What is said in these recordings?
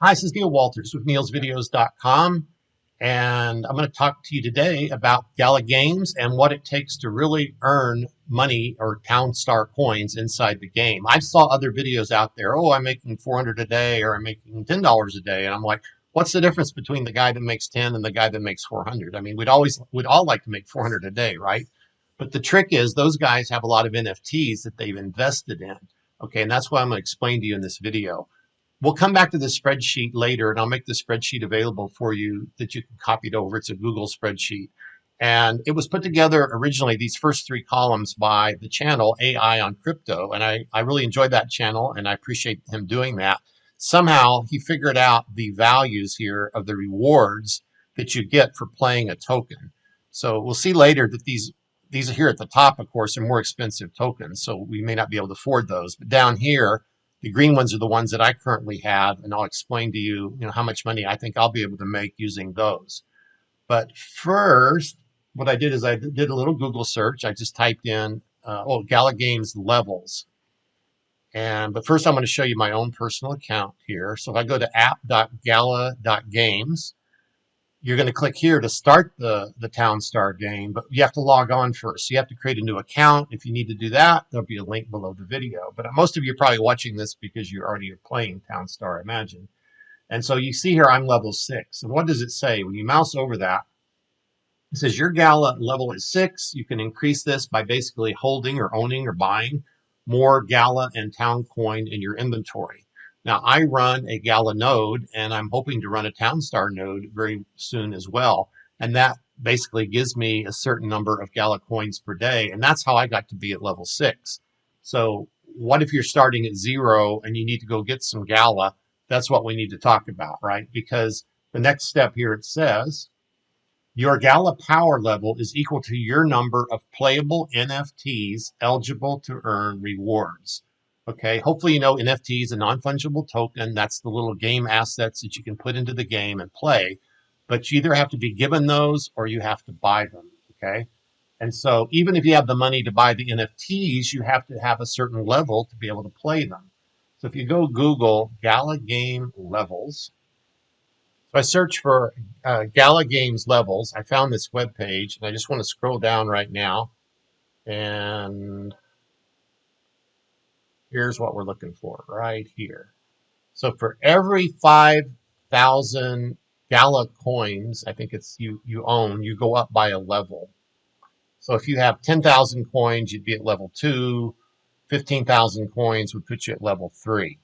Hi, this is Neil Walters with neilsvideos.com, and I'm going to talk to you today about Gala Games and what it takes to really earn money or TownStar coins inside the game. I saw other videos out there, oh, I'm making 400 a day or I'm making $10 a day, and I'm like, what's the difference between the guy that makes 10 and the guy that makes 400? I mean, we'd all like to make 400 a day, right? But the trick is those guys have a lot of NFTs that they've invested in. Okay, and that's what I'm going to explain to you in this video. We'll come back to the spreadsheet later, and I'll make the spreadsheet available for you that you can copy it over. It's a Google spreadsheet. And it was put together originally, these first three columns, by the channel AI on Crypto. And I really enjoyed that channel, and I appreciate him doing that. Somehow he figured out the values here of the rewards that you get for playing a token. So we'll see later that these are here at the top, of course, are more expensive tokens. So we may not be able to afford those. But down here, the green ones are the ones that I currently have, and I'll explain to you, how much money I think I'll be able to make using those. But first, what I did is I did a little Google search. I just typed in, Gala Games levels. But first, I'm going to show you my own personal account here. So if I go to app.gala.games, you're going to click here to start the TownStar game, but you have to log on first. So you have to create a new account. If you need to do that, there'll be a link below the video. But most of you are probably watching this because you already are playing TownStar, I imagine. And so you see here, I'm level 6. And what does it say? When you mouse over that, it says your Gala level is 6. You can increase this by basically holding or owning or buying more Gala and Town coin in your inventory. Now, I run a Gala node, and I'm hoping to run a TownStar node very soon as well. And that basically gives me a certain number of Gala coins per day. And that's how I got to be at level 6. So what if you're starting at 0 and you need to go get some Gala? That's what we need to talk about, right? Because the next step here, it says, your Gala power level is equal to your number of playable NFTs eligible to earn rewards. Okay, hopefully you know NFT is a non-fungible token. That's the little game assets that you can put into the game and play. But you either have to be given those or you have to buy them, okay? And so even if you have the money to buy the NFTs, you have to have a certain level to be able to play them. So if you go Google Gala Game Levels, so I search for Gala Games levels. I found this web page, and I just want to scroll down right now. And here's what we're looking for right here. So for every 5,000 Gala coins, I think it's you own, you go up by a level. So if you have 10,000 coins, you'd be at level 2. 15,000 coins would put you at level 3.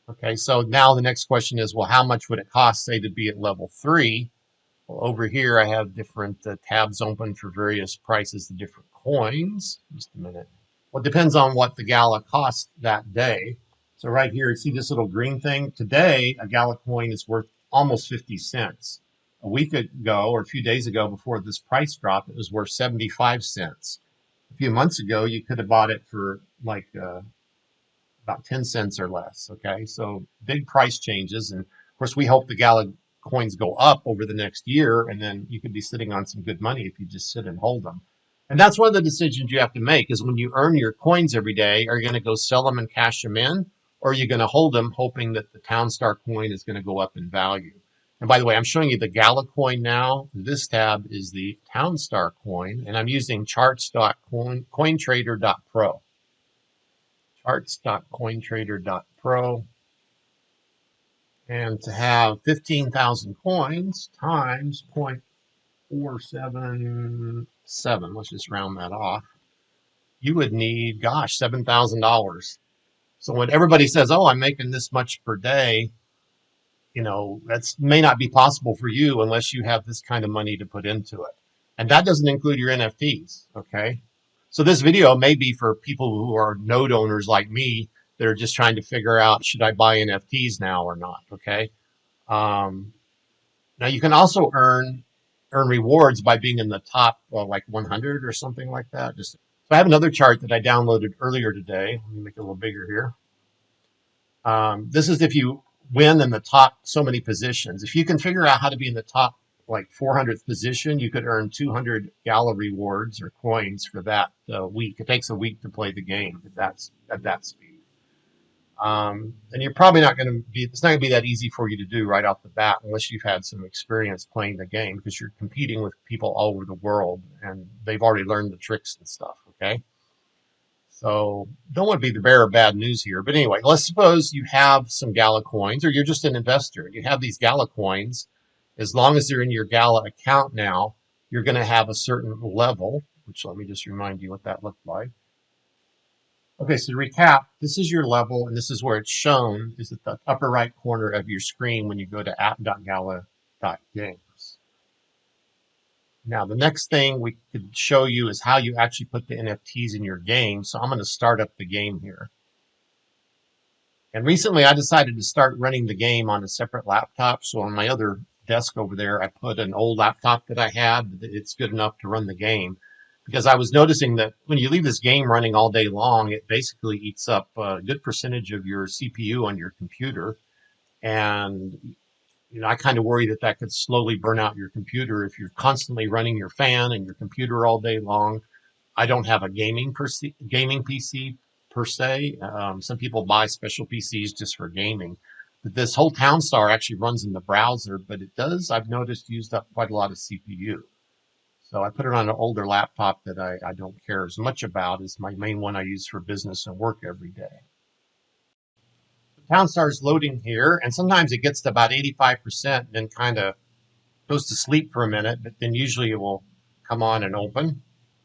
Okay, so now the next question is, well, how much would it cost, say, to be at level 3? Well, over here I have different tabs open for various prices of different coins. Just a minute. Well, it depends on what the Gala cost that day. So right here, you see this little green thing? Today, a Gala coin is worth almost 50 cents. A week ago, or a few days ago, before this price drop, it was worth 75 cents. A few months ago, you could have bought it for like about 10 cents or less. Okay, so big price changes. And of course, we hope the Gala coins go up over the next year, and then you could be sitting on some good money if you just sit and hold them. And that's one of the decisions you have to make, is when you earn your coins every day, are you going to go sell them and cash them in, or are you going to hold them hoping that the TownStar coin is going to go up in value? And by the way, I'm showing you the Gala coin now. This tab is the TownStar coin, and I'm using charts.cointrader.pro. Charts.cointrader.pro. And to have 15,000 coins times 0.477, let's just round that off, you would need, gosh, $7,000. So when everybody says, oh, I'm making this much per day, that may not be possible for you unless you have this kind of money to put into it. And that doesn't include your NFTs, okay? So this video may be for people who are node owners like me that are just trying to figure out, should I buy NFTs now or not, okay? Now you can also earn rewards by being in the top, like 100 or something like that. So I have another chart that I downloaded earlier today. Let me make it a little bigger here. This is if you win in the top so many positions. If you can figure out how to be in the top like 400th position, you could earn 200 Gala rewards or coins for that week. It takes a week to play the game at that speed. And you're probably not going to be, it's not going to be that easy for you to do right off the bat unless you've had some experience playing the game, because you're competing with people all over the world and they've already learned the tricks and stuff. Okay. So don't want to be the bearer of bad news here. But anyway, let's suppose you have some Gala coins, or you're just an investor. You have these Gala coins. As long as they're in your Gala account now, you're going to have a certain level, which let me just remind you what that looked like. Okay, so to recap, this is your level, and this is where it's shown, is at the upper right corner of your screen when you go to app.gala.games. Now, the next thing we could show you is how you actually put the NFTs in your game. So I'm going to start up the game here. And recently I decided to start running the game on a separate laptop. So on my other desk over there, I put an old laptop that I had. It's good enough to run the game, because I was noticing that when you leave this game running all day long, it basically eats up a good percentage of your CPU on your computer. And I kind of worry that that could slowly burn out your computer if you're constantly running your fan and your computer all day long. I don't have a gaming PC per se. Some people buy special PCs just for gaming. But this whole TownStar actually runs in the browser, but it does, I've noticed, used up quite a lot of CPU. So I put it on an older laptop that I don't care as much about. It's my main one I use for business and work every day. TownStar is loading here, and sometimes it gets to about 85% and then kind of goes to sleep for a minute, but then usually it will come on and open.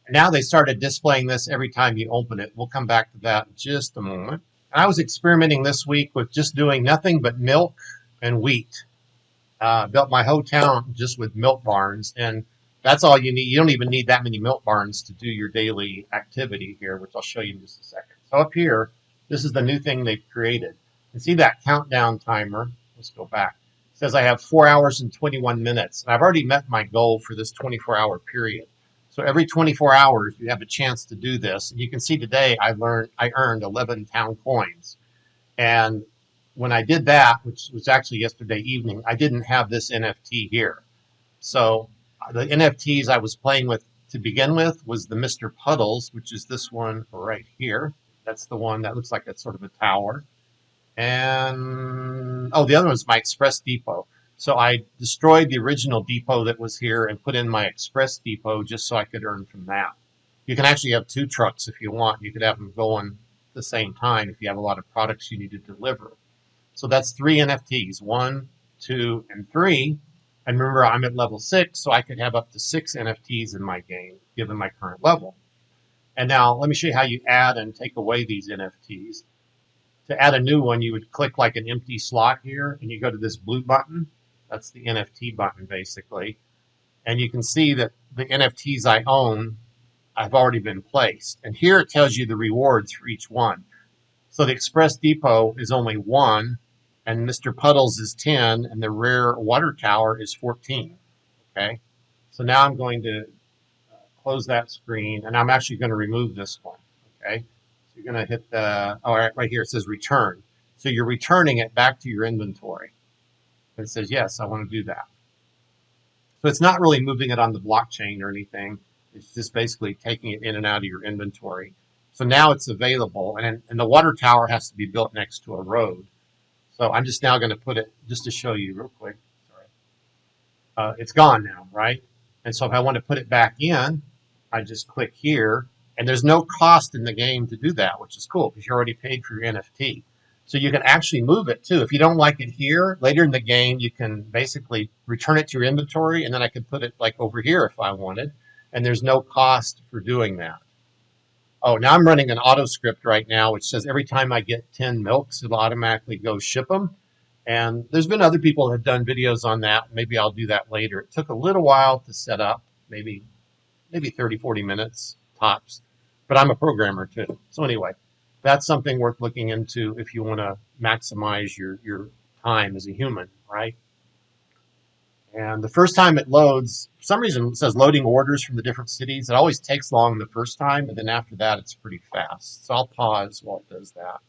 Now they started displaying this every time you open it. We'll come back to that in just a moment. I was experimenting this week with just doing nothing but milk and wheat. Built my whole town just with milk barns, and that's all you need. You don't even need that many milk barns to do your daily activity here, which I'll show you in just a second. So up here, this is the new thing they've created. And see that countdown timer? Let's go back. It says I have 4 hours and 21 minutes. And I've already met my goal for this 24-hour period. So every 24 hours, you have a chance to do this. And you can see today I earned 11 town coins. And when I did that, which was actually yesterday evening, I didn't have this NFT here. So the NFTs I was playing with to begin with was the Mr. Puddles, which is this one right here. That's the one that looks like it's sort of a tower. And, oh, the other one is my Express Depot. So I destroyed the original depot that was here and put in my Express Depot just so I could earn from that. You can actually have two trucks if you want. You could have them going at the same time if you have a lot of products you need to deliver. So that's 3 NFTs, 1, 2, and 3. And remember, I'm at level 6, so I could have up to 6 NFTs in my game, given my current level. And now let me show you how you add and take away these NFTs. To add a new one, you would click like an empty slot here, and you go to this blue button. That's the NFT button, basically. And you can see that the NFTs I own have already been placed. And here it tells you the rewards for each one. So the Express Depot is only 1, and Mr. Puddles is 10, and the Rare Water Tower is 14. Okay? So now I'm going to close that screen, and I'm actually going to remove this one. Okay? So you're going to hit the, oh, right here it says return. So you're returning it back to your inventory. And it says, yes, I want to do that. So it's not really moving it on the blockchain or anything. It's just basically taking it in and out of your inventory. So now it's available, and the water tower has to be built next to a road. So I'm just now going to put it, just to show you real quick. Sorry. It's gone now, right? And so if I want to put it back in, I just click here, and there's no cost in the game to do that, which is cool because you already paid for your NFT. So you can actually move it too. If you don't like it here, later in the game, you can basically return it to your inventory, and then I could put it like over here if I wanted, and there's no cost for doing that. Oh, now I'm running an auto script right now, which says every time I get 10 milks, it'll automatically go ship them. And there's been other people that have done videos on that. Maybe I'll do that later. It took a little while to set up, maybe 30, 40 minutes tops. But I'm a programmer too. So anyway, that's something worth looking into if you want to maximize your time as a human, right? And the first time it loads, for some reason it says loading orders from the different cities. It always takes long the first time, and then after that it's pretty fast. So I'll pause while it does that.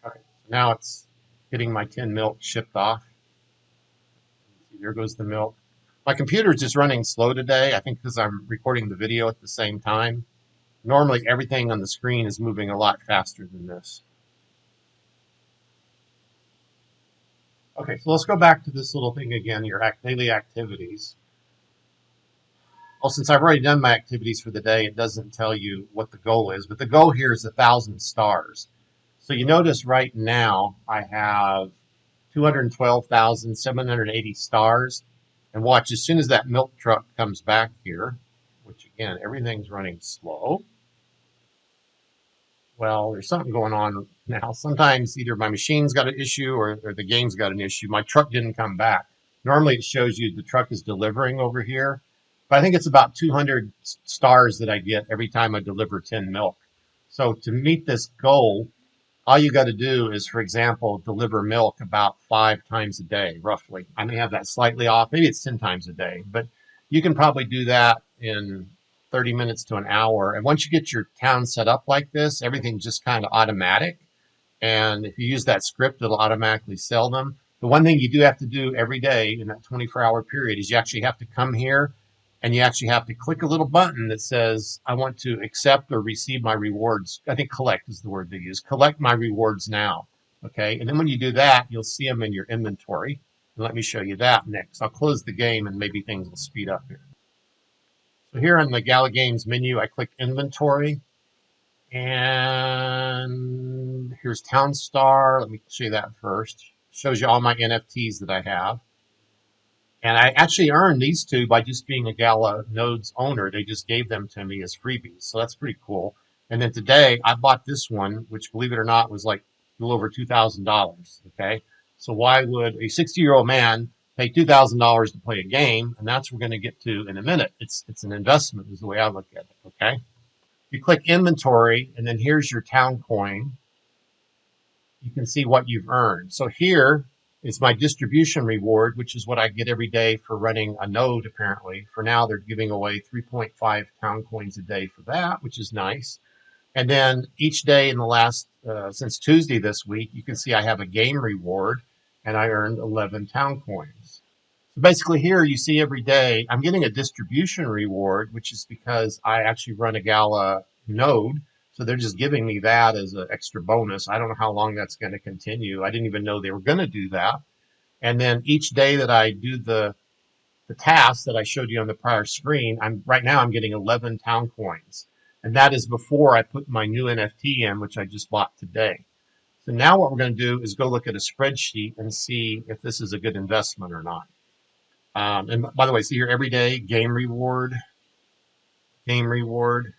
Okay, so now it's getting my 10 milk shipped off. See, there goes the milk. My computer is just running slow today, I think because I'm recording the video at the same time. Normally everything on the screen is moving a lot faster than this. Okay, so let's go back to this little thing again, your daily activities. Well, since I've already done my activities for the day, it doesn't tell you what the goal is, but the goal here is 1,000 stars. So you notice right now I have 212,780 stars. And watch, as soon as that milk truck comes back here, which again, everything's running slow. Well, there's something going on now. Sometimes either my machine's got an issue or the game's got an issue. My truck didn't come back. Normally it shows you the truck is delivering over here, but I think it's about 200 stars that I get every time I deliver 10 milk. So to meet this goal, all you got to do is, for example, deliver milk about 5 times a day, roughly. I may have that slightly off. Maybe it's 10 times a day, but you can probably do that in 30 minutes to an hour. And once you get your town set up like this, everything's just kind of automatic. And if you use that script, it'll automatically sell them. The one thing you do have to do every day in that 24-hour period is you actually have to come here and you actually have to click a little button that says, I want to accept or receive my rewards. I think collect is the word they use. Collect my rewards now. Okay. And then when you do that, you'll see them in your inventory. And let me show you that next. I'll close the game and maybe things will speed up here. So here on the Gala Games menu, I click inventory. And here's TownStar. Let me show you that first. Shows you all my NFTs that I have. And I actually earned these two by just being a Gala Nodes owner. They just gave them to me as freebies. So that's pretty cool. And then today I bought this one, which believe it or not was like a little over $2,000. Okay. So why would a 60-year-old man pay $2,000 to play a game? And that's what we're going to get to in a minute. It's an investment is the way I look at it. Okay. You click inventory and then here's your town coin. You can see what you've earned. So here is my distribution reward, which is what I get every day for running a node, apparently. For now, they're giving away 3.5 town coins a day for that, which is nice. And then each day in the last, since Tuesday this week, you can see I have a game reward and I earned 11 town coins. So basically here you see every day I'm getting a distribution reward, which is because I actually run a Gala node. So they're just giving me that as an extra bonus. I don't know how long that's going to continue. I didn't even know they were going to do that. And then each day that I do the task that I showed you on the prior screen, right now I'm getting 11 town coins. And that is before I put my new NFT in, which I just bought today. So now what we're going to do is go look at a spreadsheet and see if this is a good investment or not. And by the way, see here every day, game reward, game reward,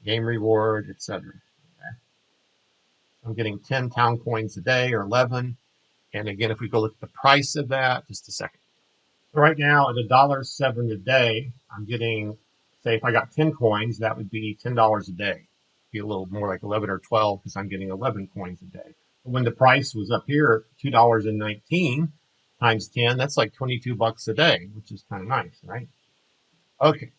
game reward, etc. Okay. I'm getting 10 town coins a day or 11. And again, if we go look at the price of that, just a second. So right now at $1.07 a day, I'm getting, say if I got 10 coins, that would be $10 a day. Be a little more like 11 or 12 because I'm getting 11 coins a day. But when the price was up here at $2.19 times 10, that's like 22 bucks a day, which is kind of nice, right? Okay.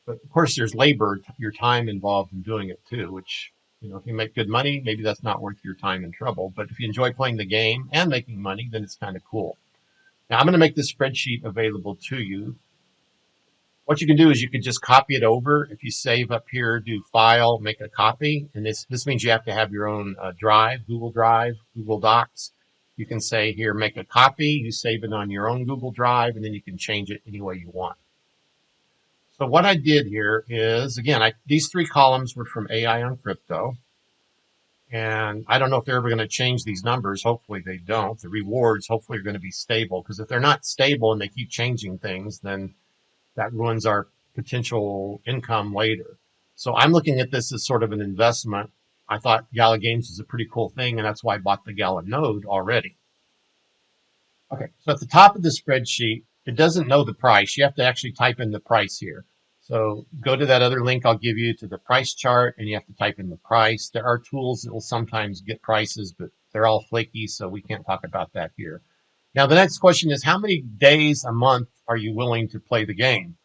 But of course, there's labor, your time involved in doing it too, which, if you make good money, maybe that's not worth your time and trouble. But if you enjoy playing the game and making money, then it's kind of cool. Now, I'm going to make this spreadsheet available to you. What you can do is you can just copy it over. If you save up here, do File, make a copy. And this means you have to have your own drive, Google Docs. You can say here, make a copy. You save it on your own Google Drive, and then you can change it any way you want. So what I did here is, again, these 3 columns were from AI on Crypto. And I don't know if they're ever going to change these numbers. Hopefully they don't. The rewards hopefully are going to be stable, because if they're not stable and they keep changing things, then that ruins our potential income later. So I'm looking at this as sort of an investment. I thought Gala Games is a pretty cool thing, and that's why I bought the Gala node already. Okay, so at the top of the spreadsheet, it doesn't know the price. You have to actually type in the price here. So go to that other link I'll give you to the price chart, and you have to type in the price. There are tools that will sometimes get prices, but they're all flaky, so we can't talk about that here. Now, the next question is, how many days a month are you willing to play the game?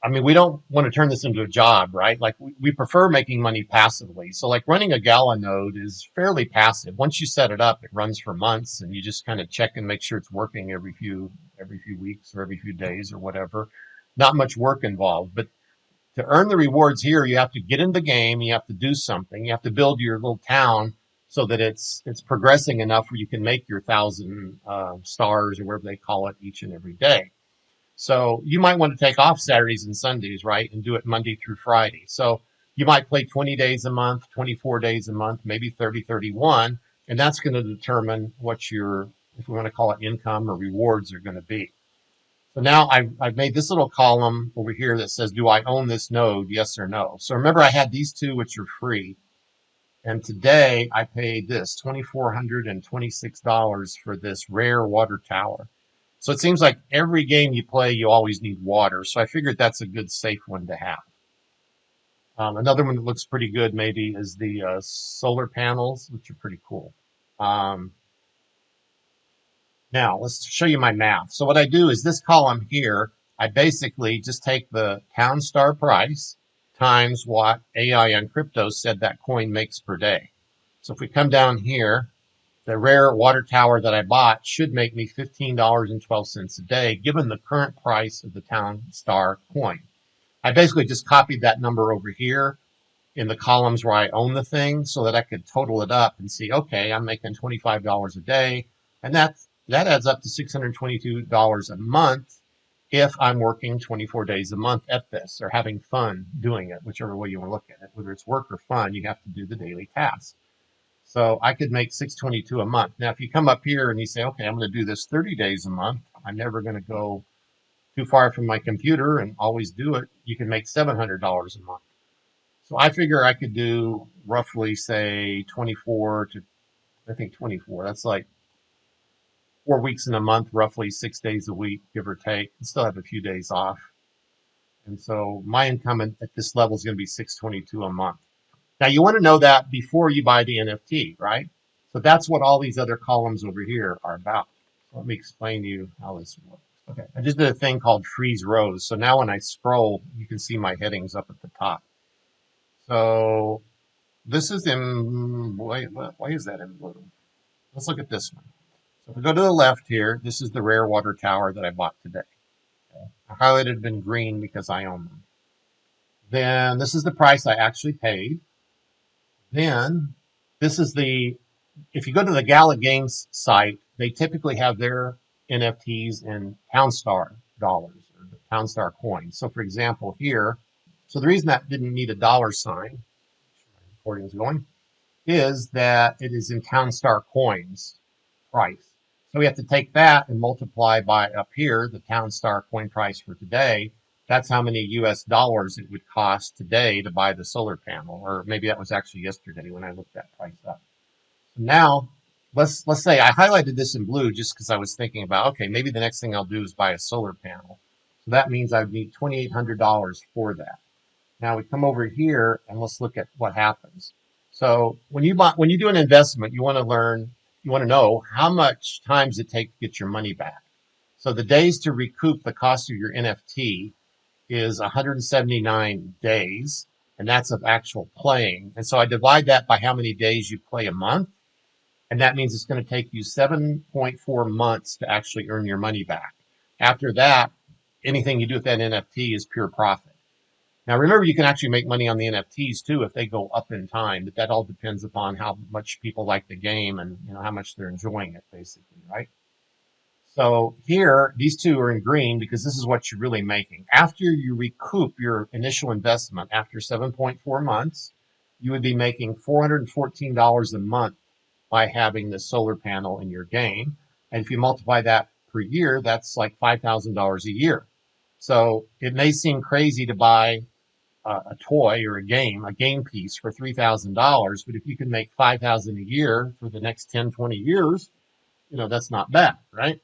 I mean, we don't want to turn this into a job, right? Like we prefer making money passively. So like running a Gala node is fairly passive. Once you set it up, it runs for months and you just kind of check and make sure it's working every few weeks or every few days or whatever. Not much work involved, but to earn the rewards here, you have to get in the game, you have to do something, you have to build your little town so that it's progressing enough where you can make your 1,000 stars or whatever they call it each and every day. So you might want to take off Saturdays and Sundays, right, and do it Monday through Friday. So you might play 20 days a month, 24 days a month, maybe 30, 31, and that's going to determine what your, if we want to call it income or rewards, are going to be. So now I've made this little column over here that says, do I own this node, yes or no? So remember, I had these two, which are free. And today I paid this $2,426 for this rare water tower. So it seems like every game you play, you always need water. So I figured that's a good, safe one to have. Another one that looks pretty good maybe is the solar panels, which are pretty cool. Now let's show you my math. So what I do is this column here, I basically just take the TownStar price times what AI on crypto said that coin makes per day. So if we come down here, the rare water tower that I bought should make me $15.12 a day, given the current price of the TownStar coin. I basically just copied that number over here in the columns where I own the thing so that I could total it up and see, okay, I'm making $25 a day, and that adds up to $622 a month if I'm working 24 days a month at this, or having fun doing it, whichever way you want to look at it. Whether it's work or fun, you have to do the daily tasks. So I could make $622 a month. Now, if you come up here and you say, okay, I'm going to do this 30 days a month, I'm never going to go too far from my computer and always do it, you can make $700 a month. So I figure I could do roughly, say, 24 to, I think 24. That's like 4 weeks in a month, roughly 6 days a week, give or take, and still have a few days off. And so my income at this level is going to be $622 a month. Now you want to know that before you buy the NFT, right? So that's what all these other columns over here are about. So let me explain to you how this works. Okay, I just did a thing called freeze rows. So now when I scroll, you can see my headings up at the top. So this is in, why is that in blue? Let's look at this one. So if we go to the left here, this is the rare water tower that I bought today. Okay. I highlighted it in green because I own them. Then this is the price I actually paid. Then this is the, if you go to the Gala Games site, they typically have their NFTs in TownStar dollars or the TownStar coins. So for example here, so the reason that didn't need a dollar sign, my recording is going, is that it is in TownStar coins price. So we have to take that and multiply by up here, the TownStar coin price for today. That's how many US dollars it would cost today to buy the solar panel, or maybe that was actually yesterday when I looked that price up. So now, let's say I highlighted this in blue just because I was thinking about, okay, maybe the next thing I'll do is buy a solar panel. So that means I would need $2,800 for that. Now we come over here and let's look at what happens. So when you do an investment, you want to know how much time does it take to get your money back. So the days to recoup the cost of your NFT is 179 days, and that's of actual playing. And so I divide that by how many days you play a month, and that means it's going to take you 7.4 months to actually earn your money back. After that, anything you do with that NFT is pure profit. Now remember, you can actually make money on the NFTs too if they go up in time, but that all depends upon how much people like the game and how much they're enjoying it, basically, right? So here, these two are in green because this is what you're really making. After you recoup your initial investment after 7.4 months, you would be making $414 a month by having the solar panel in your game. And if you multiply that per year, that's like $5,000 a year. So it may seem crazy to buy a toy or a game piece for $3,000, but if you can make $5,000 a year for the next 10, 20 years, that's not bad, right?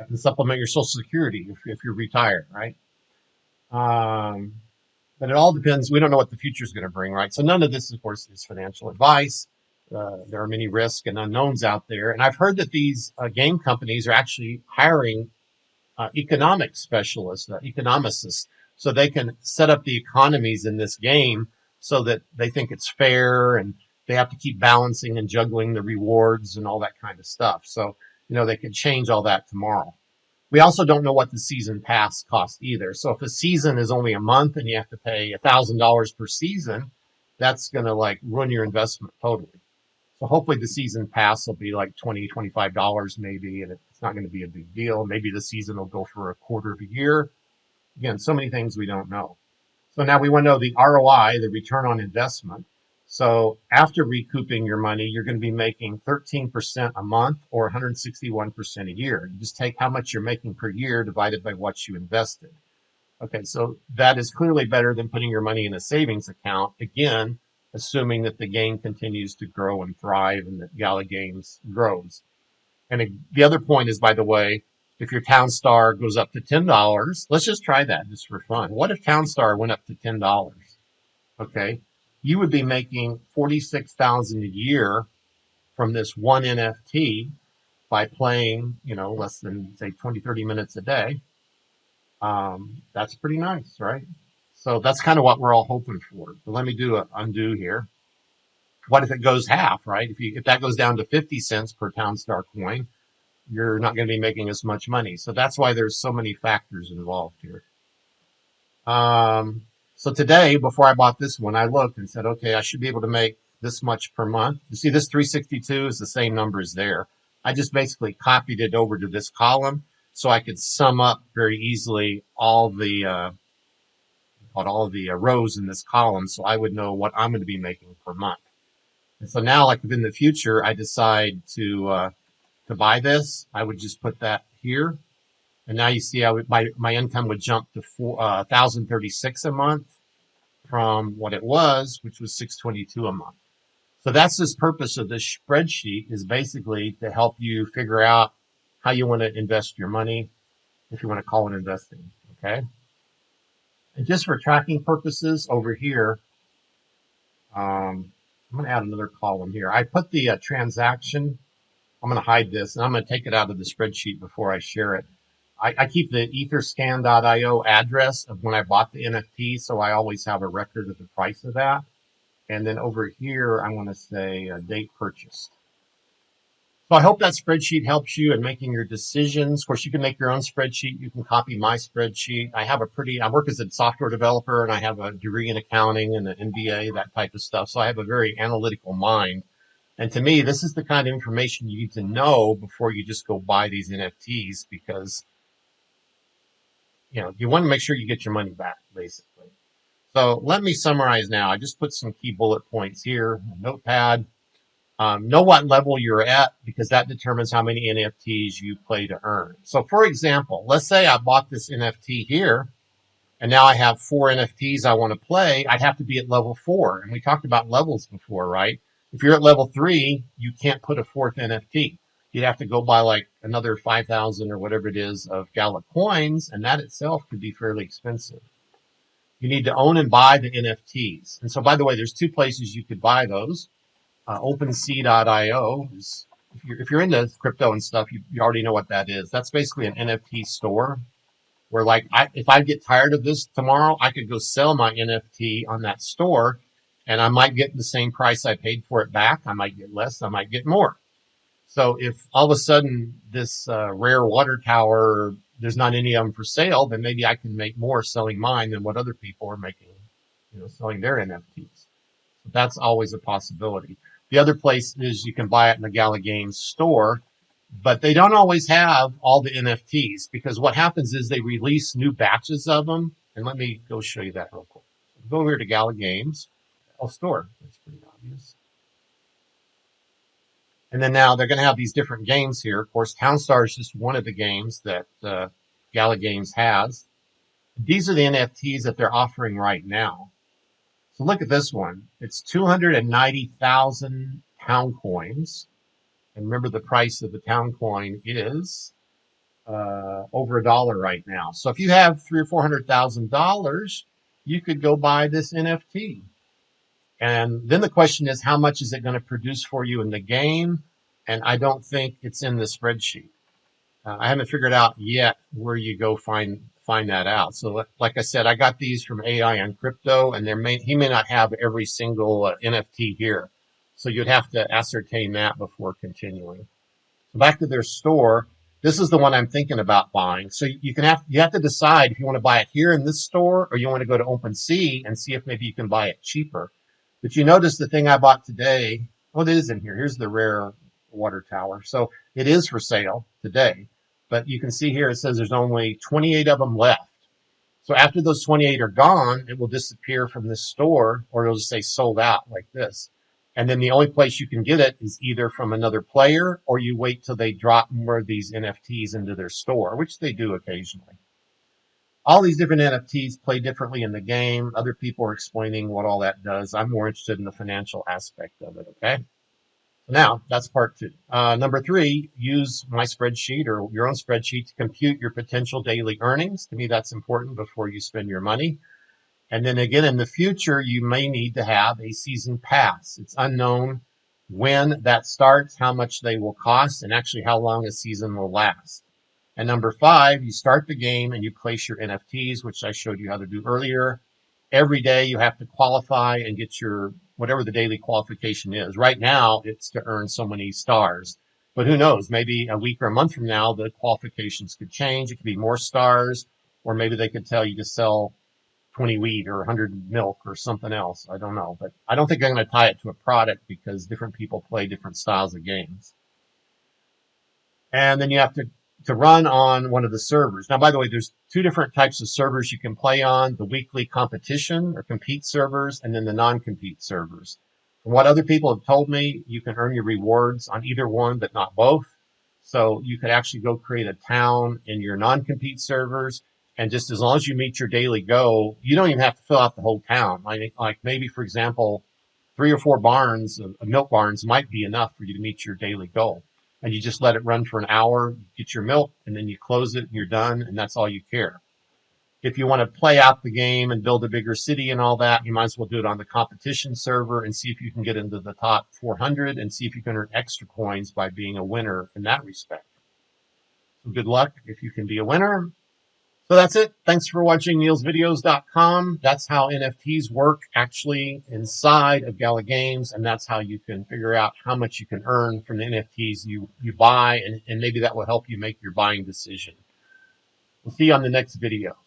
I can supplement your Social Security if you're retired, right? But it all depends. We don't know what the future is going to bring, right? So none of this, of course, is financial advice. There are many risks and unknowns out there. And I've heard that these game companies are actually hiring economic specialists, economicists, so they can set up the economies in this game so that they think it's fair and they have to keep balancing and juggling the rewards and all that kind of stuff. So, they could change all that tomorrow. We also don't know what the season pass costs either. So if a season is only a month and you have to pay $1,000 per season, that's going to ruin your investment totally. So hopefully the season pass will be like $20, $25 maybe, and it's not going to be a big deal. Maybe the season will go for a quarter of a year. Again, so many things we don't know. So now we want to know the ROI, the return on investment. So after recouping your money, you're going to be making 13% a month or 161% a year. You just take how much you're making per year divided by what you invested. Okay, so that is clearly better than putting your money in a savings account. Again, assuming that the game continues to grow and thrive and that Gala Games grows. And the other point is, by the way, if your TownStar goes up to $10, let's just try that just for fun. What if TownStar went up to $10? Okay, you would be making 46,000 a year from this one NFT by playing, less than say 20, 30 minutes a day. That's pretty nice, right? So that's kind of what we're all hoping for. But let me do an undo here. What if it goes half, right? If that goes down to 50 cents per TownStar coin, you're not going to be making as much money. So that's why there's so many factors involved here. So today, before I bought this one, I looked and said, okay, I should be able to make this much per month. You see, this 362 is the same number as there. I just basically copied it over to this column so I could sum up very easily all the rows in this column, so I would know what I'm going to be making per month. And so now, like within the future, I decide to buy this. I would just put that here, and now you see my income would jump to 1,036 a month from what it was, which was 622 a month. So that's the purpose of this spreadsheet, is basically to help you figure out how you want to invest your money, if you want to call it investing. Okay. And just for tracking purposes over here, I'm going to add another column here. I put the transaction. I'm going to hide this, and I'm going to take it out of the spreadsheet before I share it. I keep the etherscan.io address of when I bought the NFT, so I always have a record of the price of that. And then over here, I'm going to say date purchased. So I hope that spreadsheet helps you in making your decisions. Of course, you can make your own spreadsheet. You can copy my spreadsheet. I work as a software developer, and I have a degree in accounting and an MBA, that type of stuff. So I have a very analytical mind. And to me, this is the kind of information you need to know before you just go buy these NFTs, because you want to make sure you get your money back, basically. So let me summarize now. I just put some key bullet points here, notepad. Know what level you're at, because that determines how many NFTs you play to earn. So for example, let's say I bought this NFT here, and now I have 4 NFTs I want to play. I'd have to be at level 4. And we talked about levels before, right? If you're at level 3, you can't put a 4th NFT. You'd have to go buy like another 5,000 or whatever it is of Gala coins, and that itself could be fairly expensive. You need to own and buy the NFTs. And so, by the way, there's 2 places you could buy those. OpenSea.io is, if you're into crypto and stuff, you already know what that is. That's basically an NFT store where, like, if I get tired of this tomorrow, I could go sell my NFT on that store, and I might get the same price I paid for it back. I might get less. I might get more. So if all of a sudden this rare water tower, there's not any of them for sale, then maybe I can make more selling mine than what other people are making, selling their NFTs. So that's always a possibility. The other place is you can buy it in the Gala Games store, but they don't always have all the NFTs, because what happens is they release new batches of them. And let me go show you that real quick. Go over here to Gala Games. Store. That's pretty obvious. And then now they're going to have these different games here. Of course, TownStar is just one of the games that Gala Games has. These are the NFTs that they're offering right now. So look at this one. It's 290,000 town coins. And remember, the price of the town coin is over $1 right now. So if you have $300,000 or $400,000, you could go buy this NFT. And then the question is, how much is it going to produce for you in the game? And I don't think it's in the spreadsheet. I haven't figured out yet where you go find that out. So like I said, I got these from AI on Crypto, and he may not have every single NFT here. So you'd have to ascertain that before continuing. So back to their store. This is the one I'm thinking about buying. So you have to decide if you want to buy it here in this store, or you want to go to OpenSea and see if maybe you can buy it cheaper. But you notice the thing I bought today. Well, it is in here. Here's the rare water tower. So it is for sale today, but you can see here it says there's only 28 of them left. So after those 28 are gone, it will disappear from this store, or it'll just say sold out like this. And then the only place you can get it is either from another player, or you wait till they drop more of these NFTs into their store, which they do occasionally. All these different NFTs play differently in the game. Other people are explaining what all that does. I'm more interested in the financial aspect of it, okay? Now, that's part two. Number three, use my spreadsheet or your own spreadsheet to compute your potential daily earnings. To me, that's important before you spend your money. And then again, in the future, you may need to have a season pass. It's unknown when that starts, how much they will cost, and actually how long a season will last. And number five, you start the game and you place your NFTs, which I showed you how to do earlier. Every day you have to qualify and get your whatever the daily qualification is. Right now, it's to earn so many stars. But who knows? Maybe a week or a month from now, the qualifications could change. It could be more stars, or maybe they could tell you to sell 20 wheat or 100 milk or something else. I don't know. But I don't think I'm going to tie it to a product because different people play different styles of games. And then you have to run on one of the servers. Now, by the way, there's two different types of servers you can play on: the weekly competition or compete servers, and then the non-compete servers. From what other people have told me, you can earn your rewards on either one, but not both. So you could actually go create a town in your non-compete servers, and just as long as you meet your daily goal, you don't even have to fill out the whole town. Like maybe, for example, 3 or 4 barns, milk barns, might be enough for you to meet your daily goal. And you just let it run for an hour, get your milk, and then you close it and you're done, and that's all you care. If you want to play out the game and build a bigger city and all that, you might as well do it on the competition server and see if you can get into the top 400 and see if you can earn extra coins by being a winner in that respect. So good luck if you can be a winner. So that's it. Thanks for watching neilsvideos.com. That's how NFTs work actually inside of Gala Games, and that's how you can figure out how much you can earn from the NFTs you buy, and maybe that will help you make your buying decision. We'll see you on the next video.